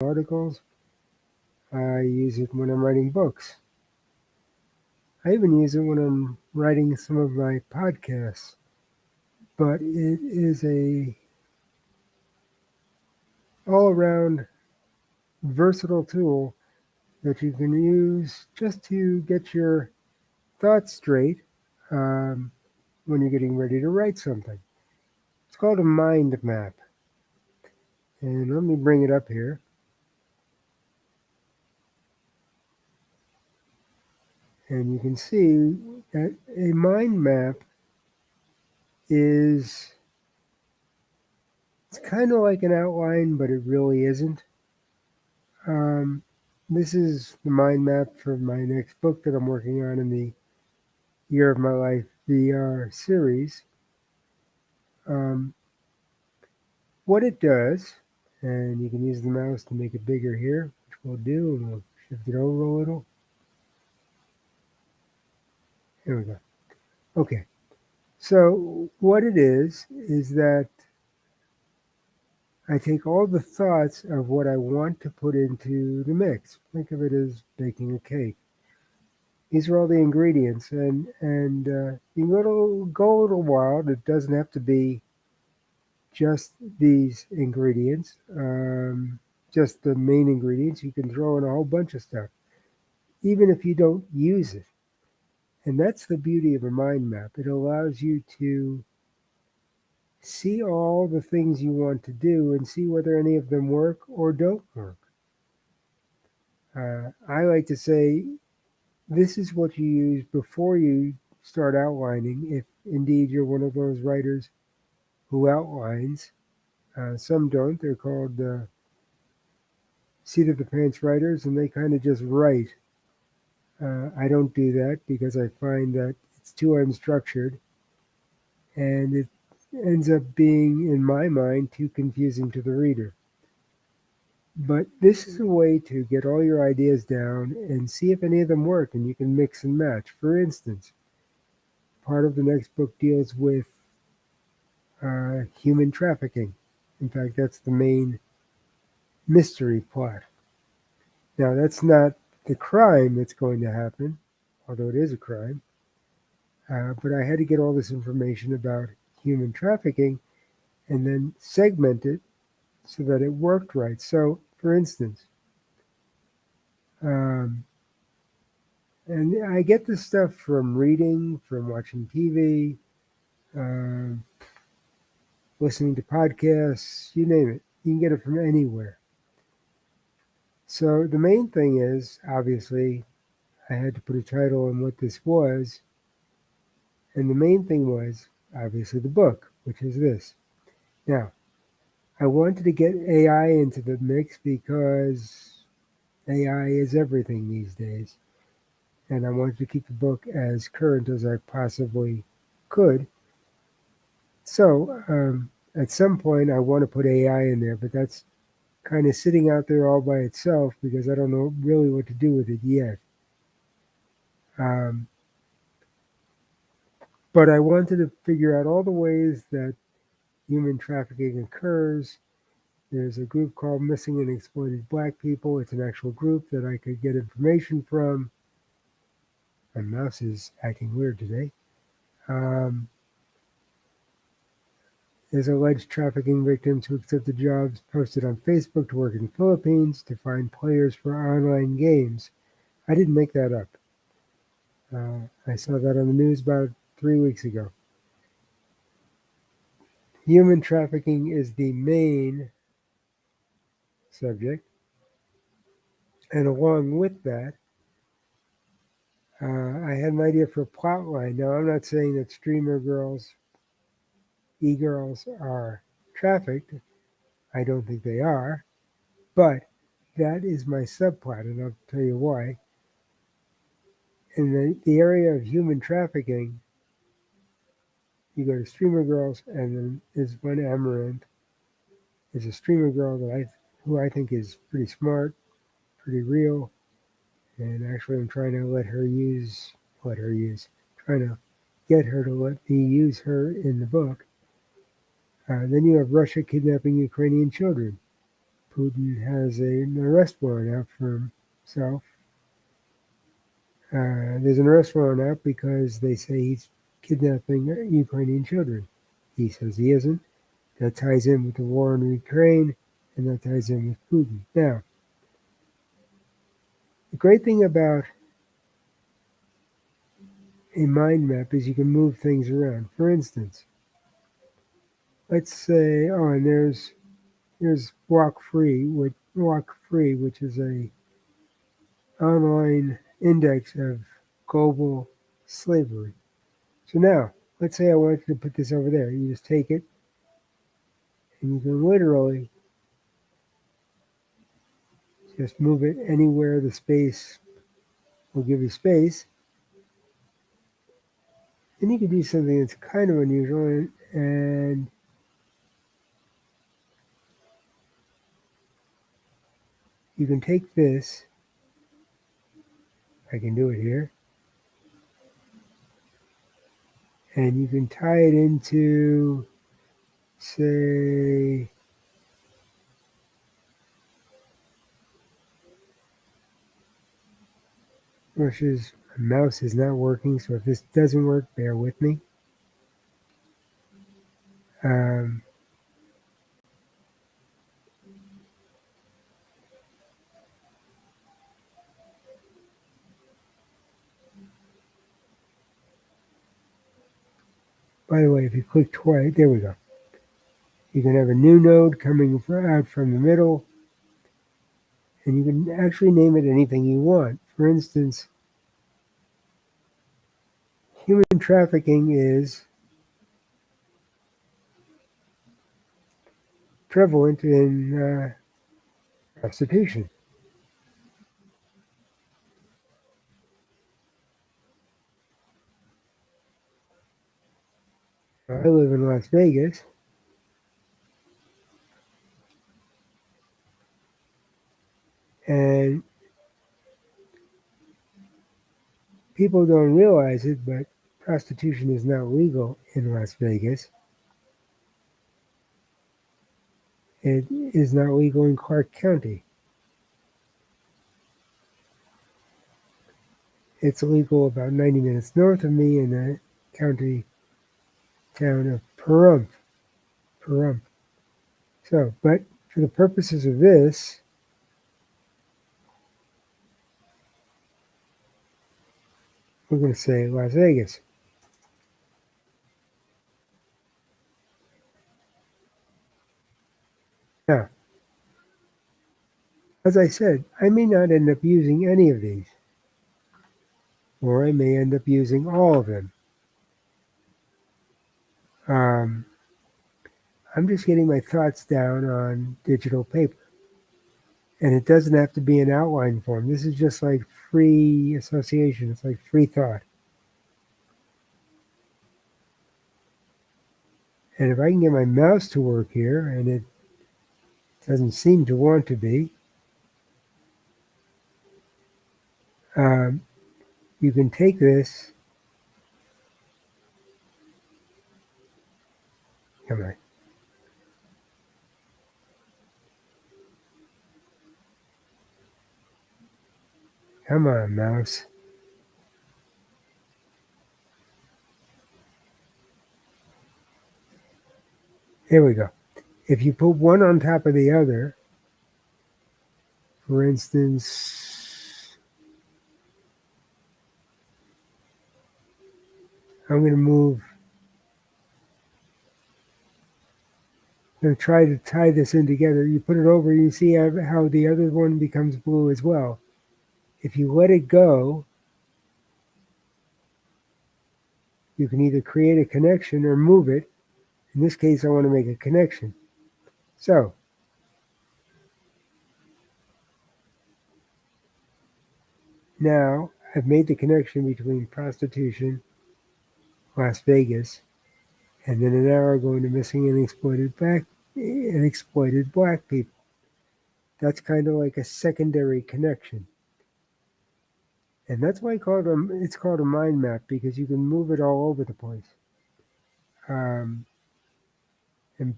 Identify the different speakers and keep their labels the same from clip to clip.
Speaker 1: articles. I use it when I'm writing books. I even use it when I'm writing some of my podcasts. But it is a all-around versatile tool that you can use just to get your thoughts straight um, when you're getting ready to write something. It's called a mind map. And let me bring it up here. And you can see that a mind map is it's kind of like an outline, but it really isn't. Um, this is the mind map for my next book that I'm working on in the Year of My Life VR series. Um, what it does, and you can use the mouse to make it bigger here, which we'll do, and we'll shift it over a little. Here we go. Okay. So what it is that I take all the thoughts of what I want to put into the mix. Think of it as baking a cake. These are all the ingredients, and you go a little wild. It doesn't have to be just these ingredients, just the main ingredients. You can throw in a whole bunch of stuff, even if you don't use it. And that's the beauty of a mind map. It allows you to see all the things you want to do and see whether any of them work or don't work. I like to say this is what you use before you start outlining, if indeed you're one of those writers who outlines. Some don't. They're called seat of the pants writers, and they kind of just write. I don't do that because I find that it's too unstructured and it ends up being, in my mind, too confusing to the reader. But this is a way to get all your ideas down and see if any of them work, and you can mix and match. For instance, part of the next book deals with human trafficking. In fact, that's the main mystery plot. Now, that's not the crime that's going to happen, although it is a crime. But I had to get all this information about human trafficking and then segment it so that it worked right. So, for instance, um, and I get this stuff from reading, from watching TV, um, listening to podcasts, you name it. You can get it from anywhere. So the main thing is, obviously, I had to put a title on what this was. And the main thing was, obviously, the book, which is this. Now, I wanted to get AI into the mix because AI is everything these days. And I wanted to keep the book as current as I possibly could. So, at some point, I want to put AI in there, but that's kind of sitting out there all by itself because I don't know really what to do with it yet. Um, but I wanted to figure out all the ways that human trafficking occurs. There's a group called Missing and Exploited Black People. It's an actual group that I could get information from. My mouse is acting weird today. Um, there's alleged trafficking victims who accepted jobs posted on Facebook to work in the Philippines to find players for online games. I didn't make that up. I saw that on the news about 3 weeks ago. Human trafficking is the main subject, and along with that, I had an idea for a plot line. Now, I'm not saying that streamer girls, e-girls, are trafficked. I don't think they are, but that is my subplot, and I'll tell you why. In the area of human trafficking, you go to streamer girls, and then there's one Amaranth. Is a streamer girl who I think is pretty smart, pretty real, and actually I'm trying to trying to get her to let me use her in the book. Then you have Russia kidnapping Ukrainian children, Putin has an arrest warrant out for himself. There's an arrest warrant out because they say he's kidnapping Ukrainian children. He says he isn't. That ties in with the war in Ukraine, and that ties in with Putin. Now, the great thing about a mind map is you can move things around. For instance, let's say, oh, and there's Walk Free, which is a online index of global slavery. So now, let's say I wanted to put this over there. You just take it, and you can literally just move it anywhere the space will give you space. And you can do something that's kind of unusual, and you can take this. I can do it here. And you can tie it into, say, Russia's mouse is not working, so if this doesn't work, bear with me. Um, by the way, if you click twice, there we go. You can have a new node coming out from the middle, and you can actually name it anything you want. For instance, human trafficking is prevalent in prostitution. I live in Las Vegas, and people don't realize it, but prostitution is not legal in Las Vegas. It is not legal in Clark County. It's illegal about 90 minutes north of me in the county town of Pahrump. So, but for the purposes of this, we're going to say Las Vegas. Now, as I said, I may not end up using any of these, or I may end up using all of them. I'm just getting my thoughts down on digital paper. And it doesn't have to be in outline form. This is just like free association. It's like free thought. And if I can get my mouse to work here, and it doesn't seem to want to be, you can take this. Come on. Come on, mouse. Here we go. If you put one on top of the other, for instance, I'm going to try to tie this in together. You put it over, you see how the other one becomes blue as well. If you let it go, you can either create a connection or move it. In this case, I want to make a connection. So, now I've made the connection between prostitution, Las Vegas, and then an arrow going to missing and exploited black people. That's kind of like a secondary connection. And that's why it's called a mind map, because you can move it all over the place. And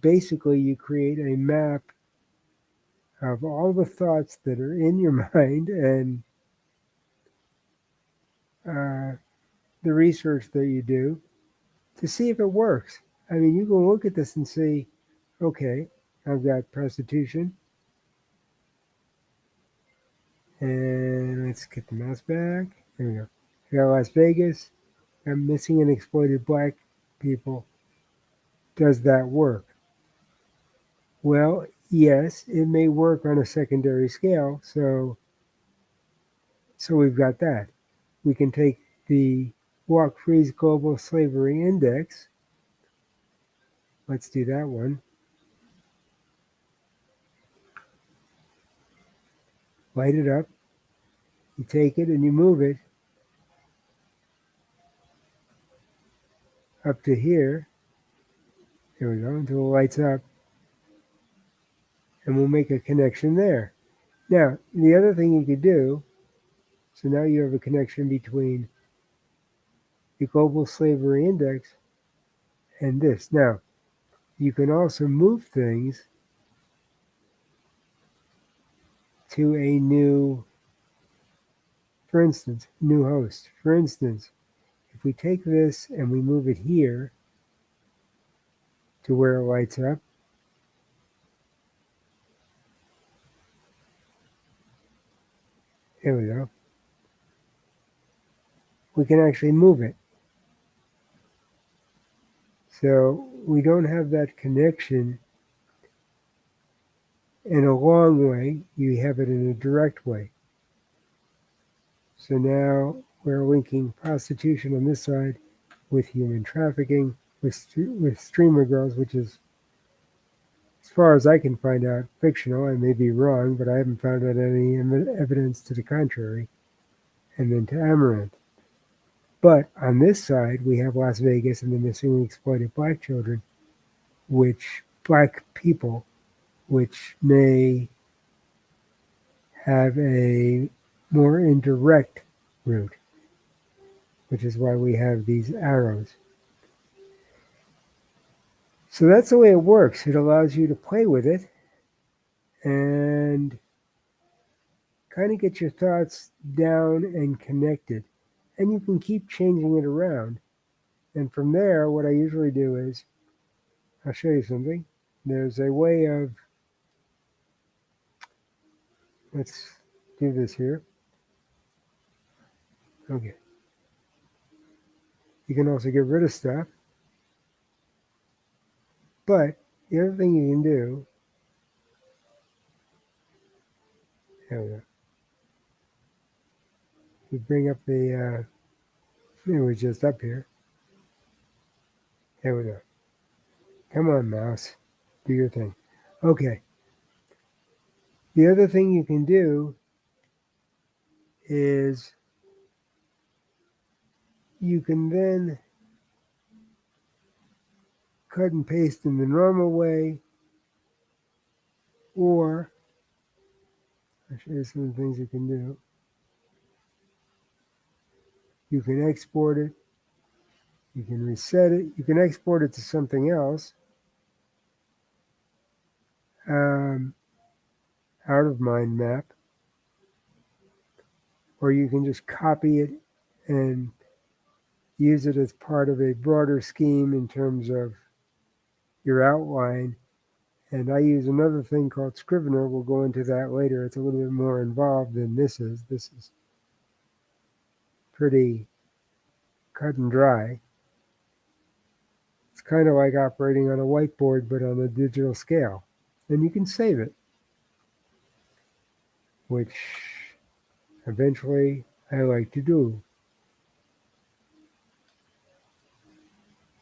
Speaker 1: basically, you create a map of all the thoughts that are in your mind and uh, the research that you do to see if it works. I mean, you can look at this and see, okay, I've got prostitution, and let's get the mouse back. There we go. I got Las Vegas. I'm missing and exploited black people. Does that work? Well, yes, it may work on a secondary scale. So we've got that. We can take the Walk Free's Global Slavery Index. Let's do that one. Light it up. You take it and you move it up to here. There we go, until it lights up. And we'll make a connection there. Now, the other thing you could do, so now you have a connection between the Global Slavery Index and this. Now, you can also move things to a new, for instance, new host. For instance, if we take this and we move it here to where it lights up, there we go. We can actually move it. So we don't have that connection in a long way, you have it in a direct way. So now we're linking prostitution on this side with human trafficking, with streamer girls, which is, as far as I can find out, fictional. I may be wrong, but I haven't found out any evidence to the contrary. And then to Amaranth. But on this side, we have Las Vegas and the missing and exploited black children, black people, which may have a more indirect route, which is why we have these arrows. So that's the way it works. It allows you to play with it and kind of get your thoughts down and connected. And you can keep changing it around. And from there, what I usually do is, I'll show you something. There's a way of, let's do this here. Okay. You can also get rid of stuff. But the other thing you can do, there we go. You bring up the, it was just up here. There we go. Come on, mouse. Do your thing. Okay. The other thing you can do is you can then cut and paste in the normal way, or I'll show you some of the things you can do. You can export it. You can reset it. You can export it to something else. Out of mind map. Or you can just copy it and use it as part of a broader scheme in terms of your outline. And I use another thing called Scrivener. We'll go into that later. It's a little bit more involved than this is. This is pretty cut and dry. It's kind of like operating on a whiteboard, but on a digital scale. And you can save it, which eventually I like to do.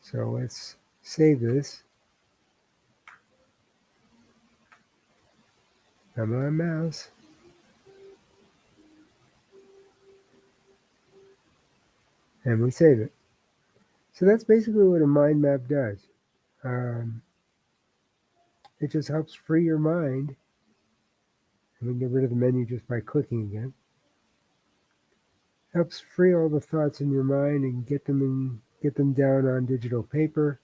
Speaker 1: So let's save this. Come on, mouse. And we save it. So that's basically what a mind map does. It just helps free your mind. And we can get rid of the menu just by clicking again. Helps free all the thoughts in your mind and get them down on digital paper.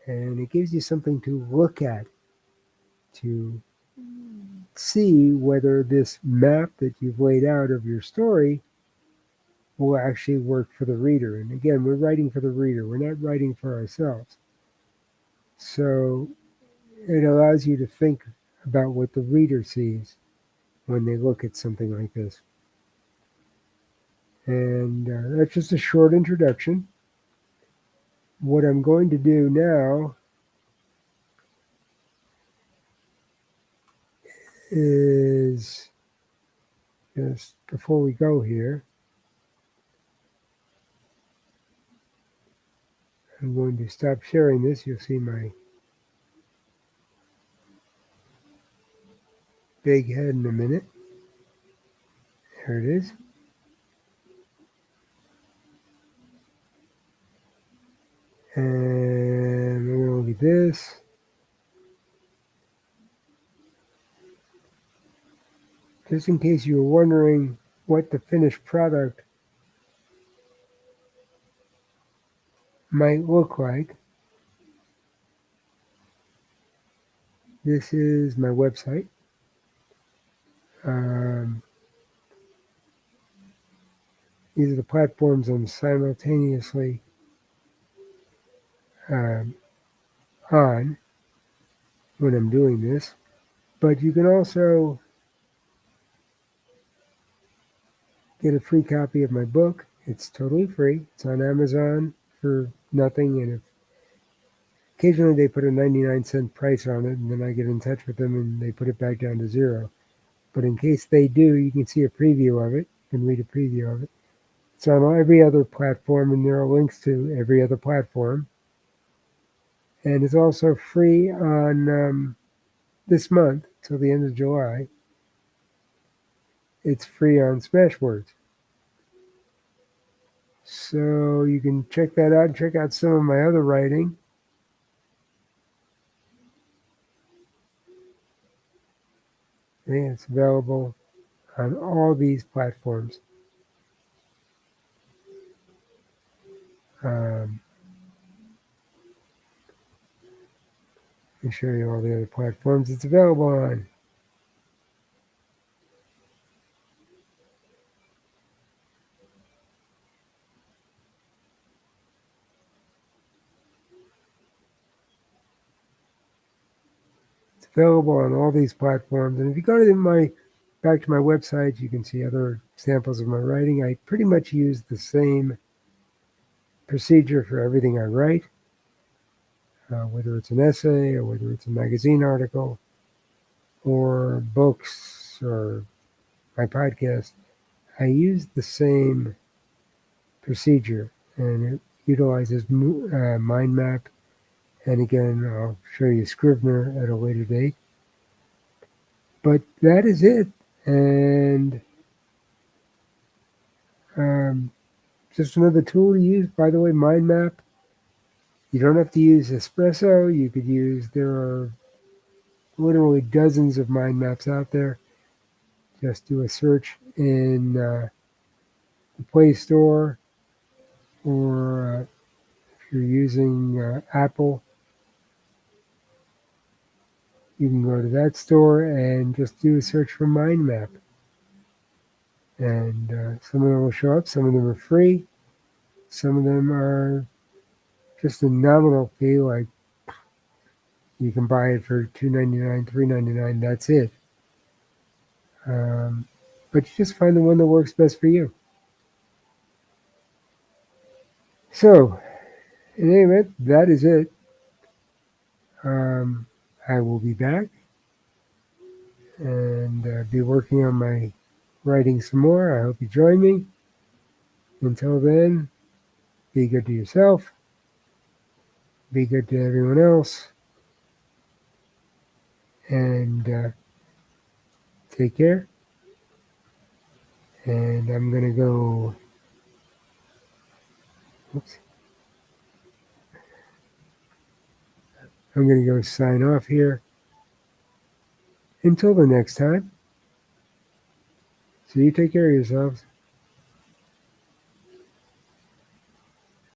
Speaker 1: And it gives you something to look at, to see whether this map that you've laid out of your story will actually work for the reader. And again, we're writing for the reader, we're not writing for ourselves. So it allows you to think about what the reader sees when they look at something like this. And that's just a short introduction. What I'm going to do now is, just before we go here, I'm going to stop sharing this. You'll see my big head in a minute. There it is. And we're going to look at this. Just in case you were wondering what the finished product might look like, this is my website. These are the platforms I'm simultaneously on when I'm doing this. But you can also get a free copy of my book. It's totally free. It's on Amazon for nothing. And occasionally they put a 99-cent price on it, and then I get in touch with them and they put it back down to zero. But in case they do, you can see a preview of it. You can read a preview of it. It's on every other platform, and there are links to every other platform. And it's also free on this month till the end of July. It's free on Smashwords. So you can check that out and check out some of my other writing. And it's available on all these platforms. Let me show you all the other platforms it's available on. It's available on all these platforms. And if you go to back to my website, you can see other samples of my writing. I pretty much use the same procedure for everything I write, whether it's an essay or whether it's a magazine article or books or my podcast. I use the same procedure, and it utilizes mind map. And again, I'll show you Scrivener at a later date. But that is it. And just another tool to use. By the way, mind map. You don't have to use Espresso. You could use, there are literally dozens of mind maps out there. Just do a search in the Play Store, or if you're using Apple, you can go to that store and just do a search for mind map. And some of them will show up. Some of them are free. Some of them are just a nominal fee, like you can buy it for $2.99, $3.99. That's it. But you just find the one that works best for you. So, in any event, that is it. I will be back and be working on my writing some more. I hope you join me. Until then, be good to yourself. Be good to everyone else. And take care. And I'm going to go. Oops. I'm going to go sign off here. Until the next time. So you take care of yourselves.